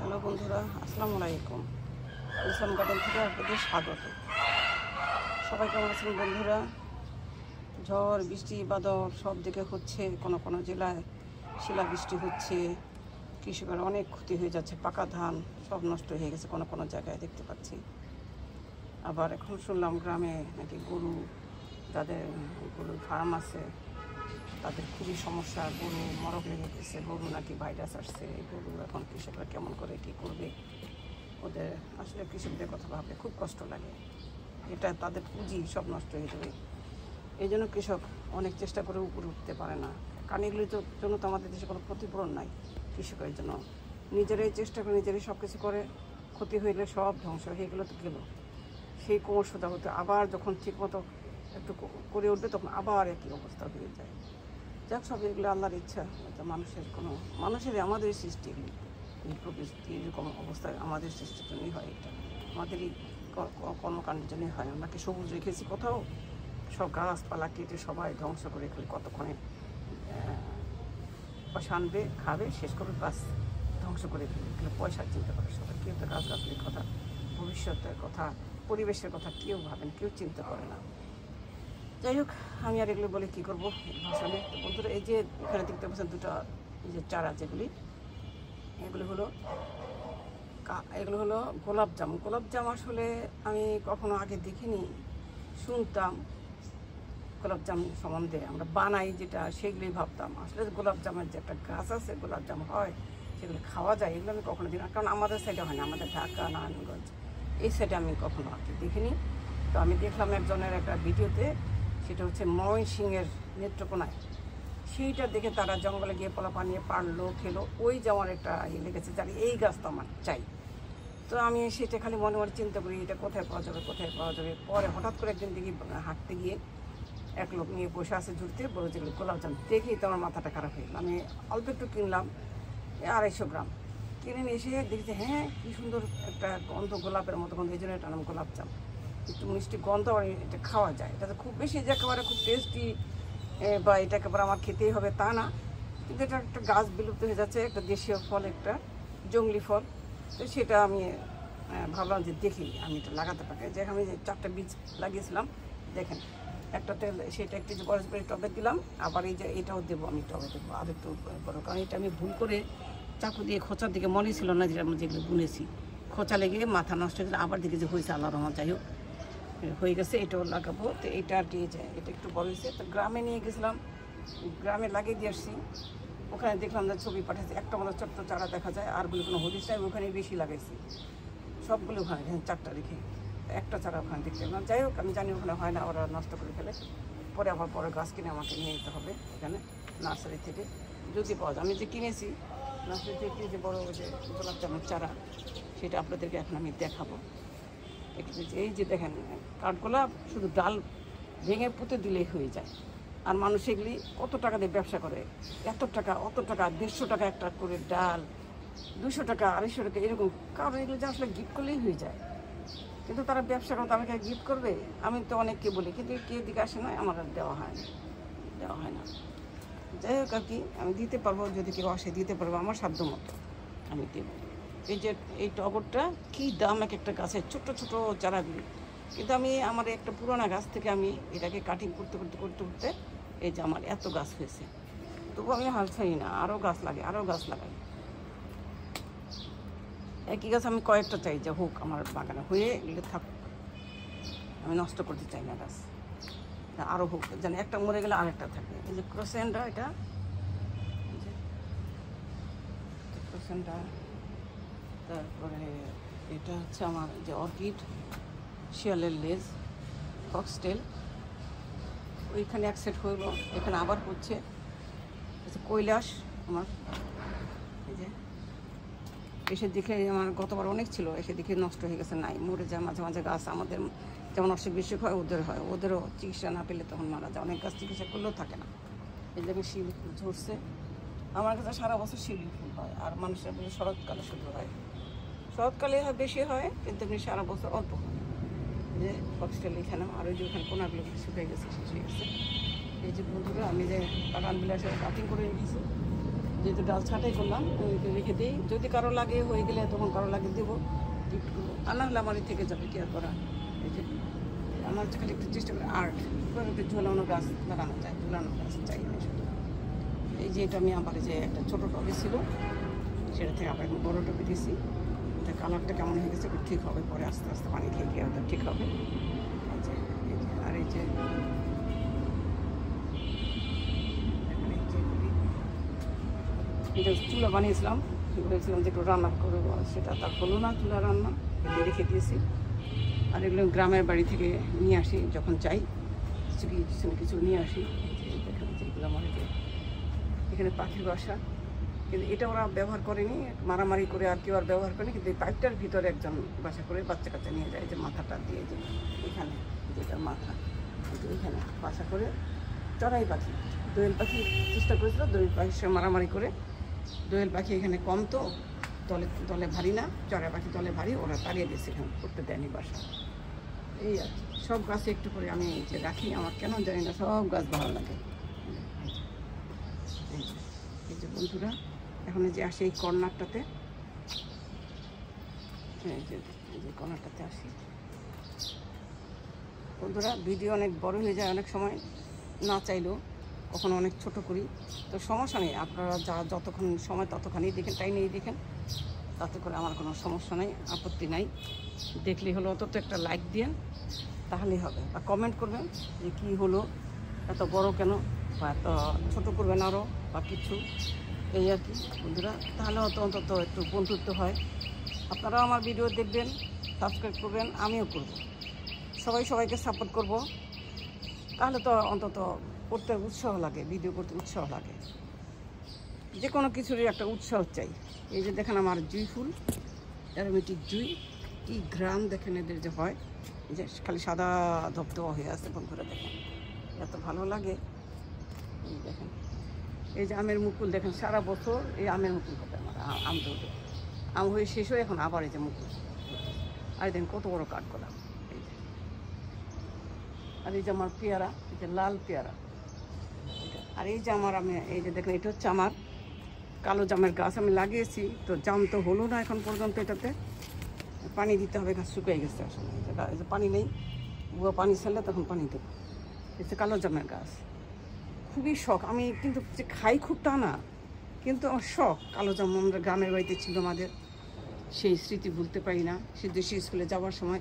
Hello বন্ধুরা, আসসালামু আলাইকুম। ইসলাম গার্ডেন থেকে আপনাদের স্বাগত। সবাই কেমন আছেন বন্ধুরা? ঝড় বৃষ্টি বাদল সব দিকে হচ্ছে, কোনো কোনো জেলায় শিলাবৃষ্টি হচ্ছে, কৃষকের অনেক ক্ষতি হয়ে যাচ্ছে, পাকা ধান সব নষ্ট হয়ে গেছে কোনো কোনো জায়গায় দেখতে পাচ্ছি। আবার এখন শুনলাম গ্রামে নাকি গরু, যাদের গরুর ফার্ম আছে তাদের খুবই সমস্যা, গরু মরক লেগে গেছে, গরু নাকি ভাইরাস আসছে। গরু এখন কৃষকরা কেমন করে কী করবে, ওদের আসলে কৃষকদের কথা ভাবলে খুব কষ্ট লাগে। এটা তাদের পুঁজি সব নষ্ট হয়ে যাবে। এই জন্য কৃষক অনেক চেষ্টা করে উপরে উঠতে পারে না। কানিগুলির জন্য তো আমাদের দেশে কোনো ক্ষতিপূরণ নাই কৃষকের জন্য। নিজেরাই চেষ্টা করে, নিজেরাই সব কিছু করে, ক্ষতি হইলে সব ধ্বংস হয়ে গেলো তো গেলো। সেই কোমর সোজা হতে আবার যখন ঠিকমতো একটু করে উঠবে তখন আবার একই অবস্থা হয়ে যায়। যাক, সব এগুলো আল্লাহর ইচ্ছা। এটা মানুষের আমাদের সৃষ্টি, এই প্রকৃতি এরকম অবস্থায় আমাদের সৃষ্টির জন্যই হয়। এটা আমাদেরই কর্মকাণ্ডের জন্যই হয়। আমরা কি সবুজ রেখেছি কোথাও? সব গাছপালা কেটে সবাই ধ্বংস করে ফেলে, কতক্ষণে পয়সা আনবে, খাবে, শেষ করবে, বাস ধ্বংস করে ফেলে। এগুলো পয়সার চিন্তা করে সবাই। কেউ তো গাছগাছালির কথা, ভবিষ্যতের কথা, পরিবেশের কথা কেউ ভাবেন, কেউ চিন্তা করে না। যাই হোক, আমি আর এগুলো বলে কী করবো ভাষণে। তো বন্ধুরা, এই যে এখানে দেখতে পাচ্ছেন দুটো এই যে চারা, যেগুলি এগুলো হলো গোলাপজাম। গোলাপজাম আসলে আমি কখনো আগে দেখিনি, শুনতাম গোলাপজাম সম্বন্ধে, আমরা বানাই যেটা সেগুলোই ভাবতাম। আসলে গোলাপজামের যে একটা গাছ আছে, গোলাপজাম হয়, সেগুলো খাওয়া যায়, এগুলো আমি কখনো দিই না। কারণ আমাদের সাইডে হয় না, আমাদের ঢাকা, নারায়ণগঞ্জ এই সাইডে আমি কখনো আর কি দেখিনি। তো আমি দেখলাম একজনের একটা ভিডিওতে, সেটা হচ্ছে ময়মনসিংহের নেত্রকোনায়। সেইটা দেখে তারা জঙ্গলে গিয়ে পোলা পানিয়ে পারলো, খেলো। ওই যে আমার একটা লেগেছে, যার এই গাছ তো আমার চাই। তো আমি সেটা খালি মনে মনে চিন্তা করি, এটা কোথায় পাওয়া যাবে, কোথায় পাওয়া যাবে। পরে হঠাৎ করে একদিন দেখি হাঁটতে গিয়ে এক লোক নিয়ে বসে আছে ঝুড়িতে, বড় যেগুলো গোলাপজাম, দেখেই তো আমার মাথাটা খারাপ হয়ে গেল। আমি অল্প একটু কিনলাম, 250 গ্রাম কিনে নিয়ে এসে দেখছি, হ্যাঁ কী সুন্দর একটা গন্ধ, গোলাপের মতো গন্ধ, এই জন্য এটা নাম গোলাপজাম। একটু মিষ্টি গন্ধ, আর এটা খাওয়া যায়। এটা তো খুব বেশি যে একেবারে খুব টেস্টি বা এটা একেবারে আমার খেতেই হবে তা না, কিন্তু এটা একটা গাছ বিলুপ্ত হয়ে যাচ্ছে, একটা দেশীয় ফল, একটা জঙ্গলি ফল। তো সেটা আমি ভাবলাম যে দেখি আমি এটা লাগাতে পারি। যে আমি 4টা বীজ লাগিয়েছিলাম, দেখেন একটা তেল, সেটা একটু যে বড় করে টবে দিলাম, আবার এই যে এটাও দেবো, আমি টবে দেবো আর একটু বড়। কারণ এটা আমি ভুল করে চাকু দিয়ে খোঁচার দিকে মনে ছিল না, যেটা আমি যেগুলো বুনেছি, খোঁচা লেগে মাথা নষ্ট হয়ে গেলে, আবার দিকে যে হয়েছে আল্লাহর রহমত, যাই হোক হয়ে গেছে। এটাও লাগাবো। তো এটা আর কি, এটা একটু বড় হয়েছে। তো গ্রামে নিয়ে গেছিলাম, গ্রামে লাগিয়ে দিয়ে আসছি। ওখানে দেখলাম যে ছবি পাঠাচ্ছি, একটা মতো ছোট্ট চারা দেখা যায়, আরগুলো কোনো হদিস নাই, ওখানে বেশি লাগাইছি সবগুলো। ওখানে 4টা রেখে একটা চারা ওখানে দেখতে না। যাই হোক, আমি জানি ওখানে হয় না, ওরা নষ্ট করে ফেলে। পরে আবার বড় গাছ কিনে আমাকে নিয়ে যেতে হবে এখানে নার্সারি থেকে, যদি পাওয়া যায়। আমি যে কিনেছি নার্সারি থেকে, যে বড় যে গোলাপজামের চারা, সেটা আপনাদেরকে এখন আমি দেখাবো। এই যে দেখেন, কাঠগোলাপ শুধু ডাল ভেঙে পুঁতে দিলেই হয়ে যায়। আর মানুষ এগুলি কত টাকা দিয়ে ব্যবসা করে, এত টাকা, অত টাকা, 150 টাকা একটা করে ডাল, 200 টাকা, 250 টাকা এরকম। কারণ এগুলো যে আসলে গিফট করলেই হয়ে যায়, কিন্তু তারা ব্যবসা করে, তাদেরকে গিফট করবে। আমি তো অনেককে বলি, কিন্তু কে দিকে আসে না, আমার আর দেওয়া হয় না। যাই হোক আর কি, আমি দিতে পারবো, যদি কেউ আসে দিতে পারবো আমার সাধ্য মতো আমি দেবো। এই যে এই টগরটা কী দাম এক একটা গাছের, ছোট ছোট চারাগুলি। কিন্তু আমি আমার একটা পুরোনো গাছ থেকে আমি এটাকে কাটিং করতে এই যে আমার এত গাছ হয়েছে। তবু আমি হাল ছাড়ি না, আরও গাছ লাগাই। একই গাছ আমি কয়েকটা চাই যে হোক আমার বাগানে, হয়ে এগুলো থাকুক, আমি নষ্ট করতে চাই না গাছ, আরও হোক, যেন একটা মরে গেলে আরেকটা থাকে। এই যে ক্রোসেন্ডা, এটা ক্রোসেন্ডা। তারপরে এটা হচ্ছে আমার যে অর্কিড, শিয়ালের লেজ, ফক্সটেল, ওইখানে এক সেট হইল, এখানে আবার হচ্ছে কৈলাস। আমার এই যে এসে দেখে, আমার গতবার অনেক ছিল, এসে দেখে নষ্ট হয়ে গেছে, নাই, মরে যায় মাঝে মাঝে গাছ। আমাদের যেমন অসুখ বিসুখ হয়, ওদেরও চিকিৎসা না পেলে তখন মারা যায়। অনেক গাছ চিকিৎসা করলেও থাকে না। এই যে শিউলি ফুল ঝরছে, আমার কাছে সারা বছর শিউলি ফুল হয়। আর মানুষের বলে শরৎকালে শুধু হয়, শরৎকালে বেশি হয়, কিন্তু এমনি সারা বছর অল্প হয়। যে ফক্সটেল এখানে, আর ওই যে ওখানে কোনাগুলো শুকিয়ে গেছে, শেষ হয়ে গেছে। এই যে বন্ধুরা, আমি যে বাগান বিলাসে কাটিং করে রেখেছি, যেহেতু ডাল ছাঁটাই করলাম রেখে দিই, যদি কারো লাগে হয়ে গেলে তখন কারো লাগে দেবো, গিফট করবো, আর না হলে আমারই থেকে যাবে, কি আর করা। এই যে আমার খালি একটু চেষ্টা করে আর্ট একটু ঝোলানো গাছ লাগানো যায়, ঝোলানো গাছ চাই না শুধু। এই যে এটা আমি আবার যে একটা ছোটো টবে ছিল সেটা থেকে আবার বড়ো টবে দিয়েছি, এটা কালারটা কেমন হয়ে গেছে ঠিক হবে, পরে আস্তে আস্তে পানি খেয়ে গিয়ে ওটা ঠিক হবে। আর এই যে এটা চুলা বানিয়েছিলাম, ভেবেছিলাম যে একটু রান্না করবো, সেটা তার হলো না, চুলা রান্না রেখে দিয়েছি। আর এগুলো গ্রামের বাড়ি থেকে নিয়ে আসি, যখন চাই কিছু কিছু নিয়ে আসি। দেখেন যেগুলো আমার এখানে পাখির বাসা, কিন্তু এটা ওরা ব্যবহার করেনি, মারামারি করে আর কেউ আর ব্যবহার করেনি, কিন্তু এই পাইপটার ভিতরে একজন বাসা করে বাচ্চা কাচ্চা নিয়ে যায়, যে মাথাটা দিয়ে যে এখানে যেটা মাথা, কিন্তু এখানে বাসা করে চড়াই পাখি, দোয়েল পাখি চেষ্টা করেছিল, দোয়েল পাখির সঙ্গে মারামারি করে, দোয়েল পাখি এখানে কম তো দলে দলে ভারী না, চড়াই পাখি দলে ভারী, ওরা তাড়িয়ে দিয়েছে, এখানে করতে দেয়নি বাসা। এই আর কি, সব গাছে একটু করে আমি যে রাখি, আমার কেন জানি না সব গাছ ভালো লাগে। এই যে বন্ধুরা এখন যে আসে এই কর্নারটাতে, এই যে কর্নারটাতে আসি বন্ধুরা, ভিডিও অনেক বড় হয়ে যায় অনেক সময়, না চাইলেও কখনো অনেক ছোট করি, তো সমস্যা নেই, আপনারা যতক্ষণ সময় ততক্ষণই দেখেন, তাই নিয়েই দেখেন, তাতে করে আমার কোনো সমস্যা নেই, আপত্তি নাই। দেখলেই হলো, অন্তত একটা লাইক দিন তাহলেই হবে, বা কমেন্ট করবেন যে কী হলো, এত বড় কেন, বা এত ছোটো করবেন আরও, বা কিছু, এই আর কি বন্ধুরা, তাহলে অন্তত একটু বন্ধুত্ব হয়। আপনারাও আমার ভিডিও দেখবেন, সাবস্ক্রাইব করবেন, আমিও করব, সবাই সবাইকে সাপোর্ট করব, তাহলে তো অন্তত করতে উৎসাহ লাগে, ভিডিও করতে উৎসাহ লাগে, যে কোনো কিছুরই একটা উৎসাহ চাই। এই যে দেখেন আমার জুঁই ফুল, অ্যারোমেটিক জুঁই, কি ঘ্রাণ দেখেন এদের যে হয়, এই যে খালি সাদা ধবধবা হয়ে আছে বন্ধুরা, দেখেন এত ভালো লাগে। এই দেখেন এই যে আমের মুকুল, দেখেন সারা বছর এই আমের মুকুল হবে আমার, আম ধরবে, আম হয়ে শেষ হয়ে এখন আবার এই যে মুকুল, আর দেখেন কত বড় কাঠ করা, এই যে, আর এই যে আমার পেয়ারা, এই যে লাল পেয়ারা, আর এই যে আমার আমি এই যে দেখেন এটা হচ্ছে আমার কালো জামের গাছ, আমি লাগিয়েছি, তো জাম তো হলো না এখন পর্যন্ত, এটাতে পানি দিতে হবে, গাছ শুকিয়ে গেছে আসলে, এই যে পানি নেই, বুয়া পানি ছাড়লে তখন পানি দেবো। এই যে কালো জামের গাছ, খুবই শখ, আমি কিন্তু যে খাই খুব তা না, কিন্তু আমার শখ কালো জাম, আমরা গ্রামের বাড়িতে ছিল আমাদের, সেই স্মৃতি ভুলতে পারি না। সে দেশি স্কুলে যাওয়ার সময়,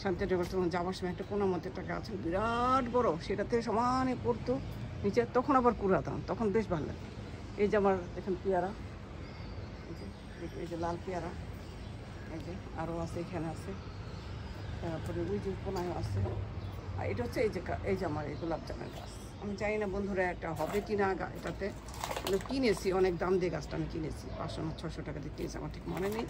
শান্তিনগর তখন যাওয়ার সময় একটা কোনো মতো একটা গাছ বিরাট বড়, সেটাতে সমানে পড়তো নিচে, তখন আবার কুড়াতাম, তখন বেশ ভালো লাগে। এই যে আমার দেখেন পেয়ারা, এই যে লাল পেয়ারা, এই যে আরও আছে, এখানে আছে, তারপরে ওই যে কোনায় আছে, আর এটা হচ্ছে এই যে আমার এই গোলাপ জামের গাছ। আমি জানি না বন্ধুরা একটা হবে কি না এটাতে, কিন্তু কিনেছি অনেক দাম দিয়ে গাছটা আমি কিনেছি, 500 না 600 টাকা দিয়ে কিনেছি, আমার ঠিক মনে নেই,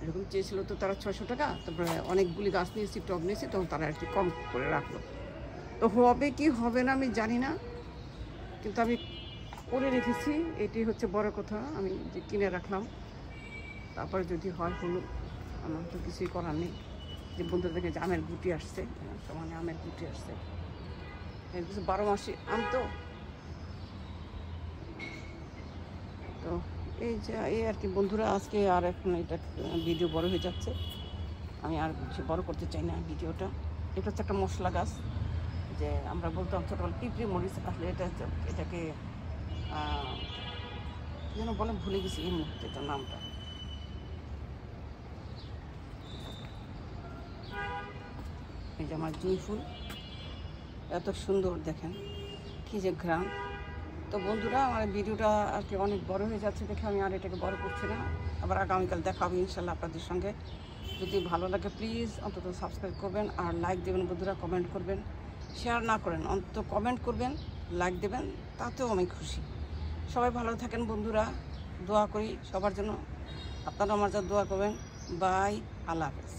এরকম চেয়েছিল তো তারা 600 টাকা, তারপরে অনেকগুলি গাছ নিয়েছি, টব নিয়েছি, তখন তারা একটু কম করে রাখলো, তো হবে কি হবে না আমি জানি না, কিন্তু আমি করে রেখেছি, এটি হচ্ছে বড় কথা, আমি যে কিনে রাখলাম, তারপরে যদি হয় হলো, আমার তো কিছুই করার নেই। যে বন্ধুরা দেখে যে আমের গুটি আসছে, সমানে আমের গুটি আসছে, এর কিছু 12 মাসে আম তো এই যে এই আর কি বন্ধুরা, আজকে আর এখন এটা ভিডিও বড় হয়ে যাচ্ছে, আমি আর কিছু বড় করতে চাই না ভিডিওটা। এটা হচ্ছে একটা মশলা গাছ, যে আমরা বলতাম ছোটোবেলা পিঁপড়ি মরিচ, আসলে এটাকে যেন বলে, ভুলে গেছি এই মুহূর্তে এটার নামটা। এই যে আমার জুঁই ফুল, এত সুন্দর দেখেন, কী যে ঘ্রাণ। তো বন্ধুরা, আমার ভিডিওটা আর কি অনেক বড় হয়ে যাচ্ছে দেখে আমি আর এটাকে বড় করছি না, আবার আগামীকাল দেখা হবে ইনশাল্লাহ আপনাদের সঙ্গে। যদি ভালো লাগে প্লিজ অন্তত সাবস্ক্রাইব করবেন, আর লাইক দেবেন বন্ধুরা, কমেন্ট করবেন, শেয়ার না করেন অন্তত কমেন্ট করবেন, লাইক দেবেন, তাতেও আমি খুশি। সবাই ভালো থাকেন বন্ধুরা, দোয়া করি সবার জন্য, আপনারা আমার যা দোয়া করবেন। বাই, আল্লাহ হাফেজ।